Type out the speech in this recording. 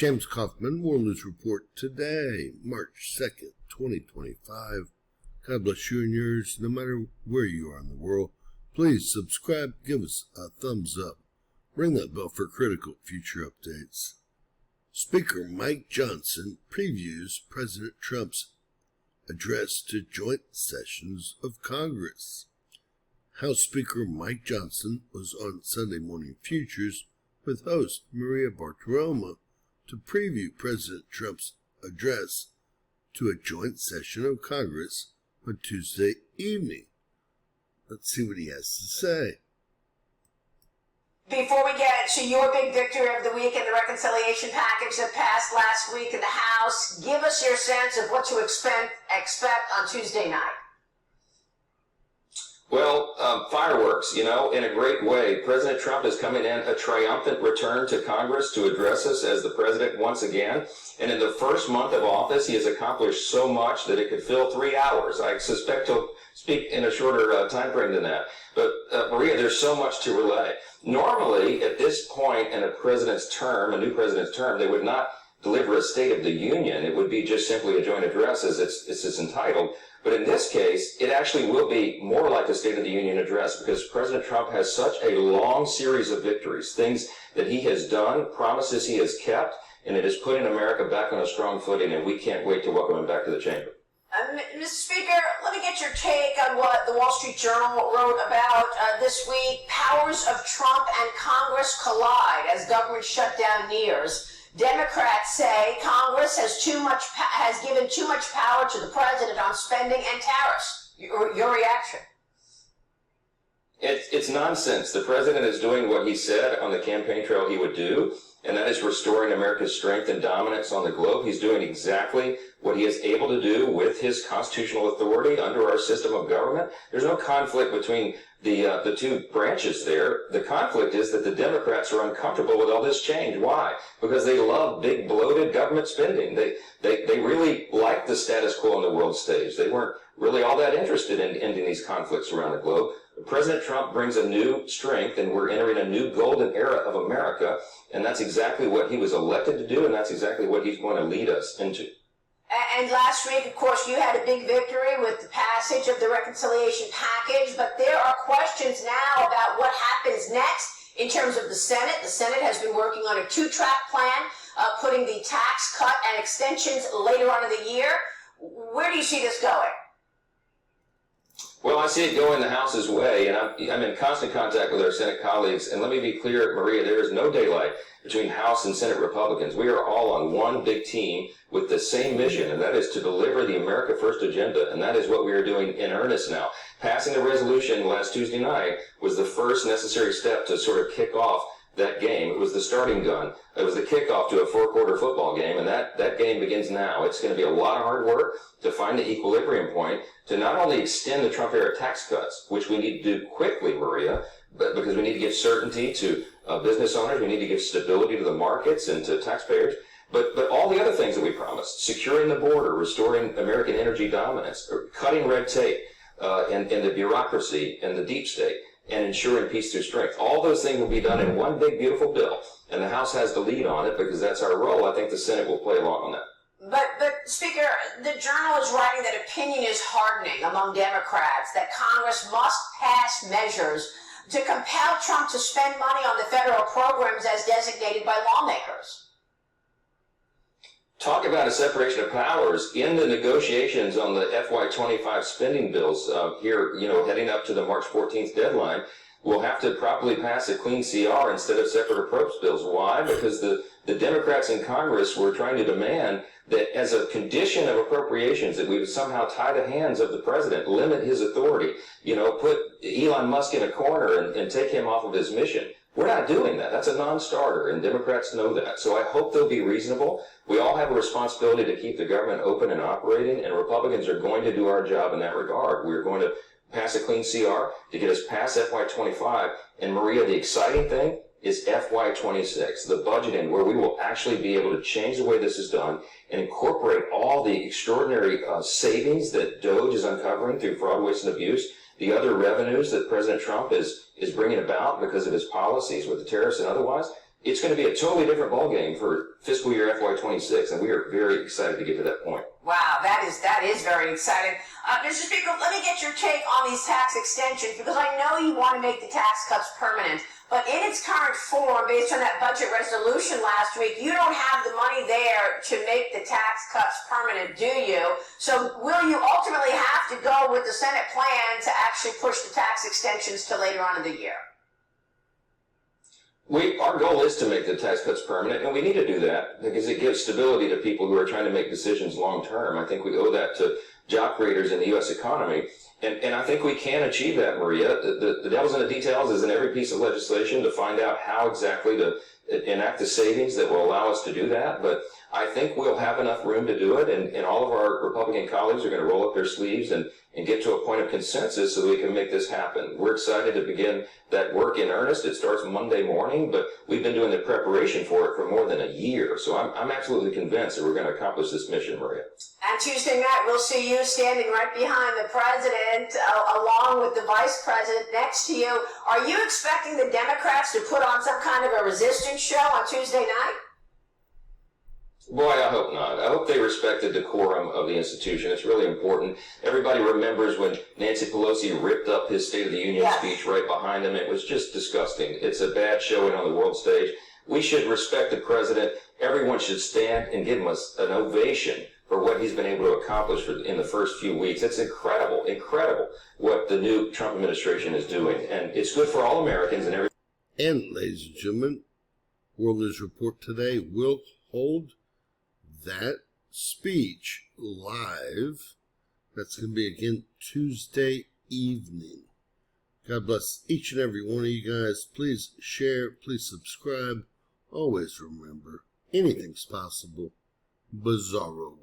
James Kaufman, World News Report today, March 2nd, 2025. God bless you and yours, no matter where you are in the world. Please subscribe, give us a thumbs up, ring that bell for critical future updates. Speaker Mike Johnson previews President Trump's address to joint sessions of Congress. House Speaker Mike Johnson was on Sunday Morning Futures with host Maria Bartiromo to preview President Trump's address to a joint session of Congress on Tuesday evening. Let's see what he has to say. Before we get to your big victory of the week and the reconciliation package that passed last week in the House, give us your sense of what to expect on Tuesday night. Well, fireworks, in a great way. President Trump is coming in a triumphant return to Congress to address us as the president once again. And in the first month of office, he has accomplished so much that it could fill 3 hours. I suspect he'll speak in a shorter time frame than that. But, Maria, there's so much to relay. Normally, at this point in a president's term, a new president's term, they would not deliver a State of the Union. It would be just simply a joint address as it's entitled. But in this case, it actually will be more like a State of the Union address because President Trump has such a long series of victories, things that he has done, promises he has kept, and it has put America back on a strong footing, and we can't wait to welcome him back to the chamber. Mr. Speaker, let me get your take on what the Wall Street Journal wrote about this week. Powers of Trump and Congress collide as government shutdown nears. Democrats say Congress has given too much power to the president on spending and tariffs. Your reaction? It's nonsense. The president is doing what he said on the campaign trail he would do, and that is restoring America's strength and dominance on the globe. He's doing exactly what he is able to do with his constitutional authority under our system of government. There's no conflict between the two branches there. The conflict is that the Democrats are uncomfortable with all this change. Why? Because they love big, bloated government spending. They really like the status quo on the world stage. They weren't really all that interested in ending these conflicts around the globe. President Trump brings a new strength, and we're entering a new golden era of America, and that's exactly what he was elected to do, and that's exactly what he's going to lead us into. And last week, of course, you had a big victory with the passage of the reconciliation package, but there are questions now about what happens next in terms of the Senate. The Senate has been working on a two-track plan, putting the tax cut and extensions later on in the year. Where do you see this going? Well, I see it going the House's way, and I'm in constant contact with our Senate colleagues. And let me be clear, Maria, there is no daylight between House and Senate Republicans. We are all on one big team with the same mission, and that is to deliver the America First agenda. And that is what we are doing in earnest now. Passing the resolution last Tuesday night was the first necessary step to sort of kick off that game. It was the starting gun. It was the kickoff to a four-quarter football game, and that game begins now. It's going to be a lot of hard work to find the equilibrium point to not only extend the Trump-era tax cuts, which we need to do quickly, Maria, but because we need to give certainty to business owners, we need to give stability to the markets and to taxpayers, but all the other things that we promised, securing the border, restoring American energy dominance, cutting red tape and the bureaucracy and the deep state, and ensuring peace through strength. All those things will be done in one big, beautiful bill, and the House has the lead on it because that's our role. I think the Senate will play along on that. But Speaker, the Journal is writing that opinion is hardening among Democrats, that Congress must pass measures to compel Trump to spend money on the federal programs as designated by lawmakers. Talk about a separation of powers in the negotiations on the FY25 spending bills here, heading up to the March 14th deadline. We'll have to properly pass a clean CR instead of separate approach bills. Why? Because the Democrats in Congress were trying to demand that as a condition of appropriations that we would somehow tie the hands of the president, limit his authority, put Elon Musk in a corner and take him off of his mission. We're not doing that. That's a non-starter, and Democrats know that. So I hope they'll be reasonable. We all have a responsibility to keep the government open and operating, and Republicans are going to do our job in that regard. We're going to pass a clean CR to get us past FY25. And Maria, the exciting thing is FY26, the budgeting, where we will actually be able to change the way this is done and incorporate all the extraordinary savings that DOGE is uncovering through fraud, waste, and abuse, the other revenues that President Trump is bringing about because of his policies with the tariffs and otherwise, it's going to be a totally different ballgame for fiscal year FY26, and we are very excited to get to that point. Wow, that is very exciting. Mr. Speaker, let me get your take on these tax extensions, because I know you want to make the tax cuts permanent, but in its current form, based on that budget resolution last week, you don't have the money there to make the tax cuts permanent, do you? So will you ultimately have to go with the Senate plan to actually push the tax extensions to later on in the year? Our goal is to make the tax cuts permanent, and we need to do that because it gives stability to people who are trying to make decisions long term. I think we owe that to job creators in the U.S. economy, and I think we can achieve that, Maria. The devil's in the details is in every piece of legislation to find out how exactly to enact the savings that will allow us to do that, but I think we'll have enough room to do it, and all of our Republican colleagues are going to roll up their sleeves and get to a point of consensus so we can make this happen. We're excited to begin that work in earnest. It starts Monday morning, but we've been doing the preparation for it for more than a year. So I'm absolutely convinced that we're going to accomplish this mission, Maria. And Tuesday night, we'll see you standing right behind the president, along with the vice president next to you. Are you expecting the Democrats to put on some kind of a resistance show on Tuesday night? Boy, I hope not. I hope they respect the decorum of the institution. It's really important. Everybody remembers when Nancy Pelosi ripped up his State of the Union speech right behind him. It was just disgusting. It's a bad showing on the world stage. We should respect the president. Everyone should stand and give him an ovation for what he's been able to accomplish in the first few weeks. It's incredible what the new Trump administration is doing. And it's good for all Americans and everyone. And, ladies and gentlemen, World News Report today will hold that speech live. That's going to be again Tuesday evening. God bless each and every one of you guys. Please share, please subscribe. Always remember, anything's possible. Bizarro.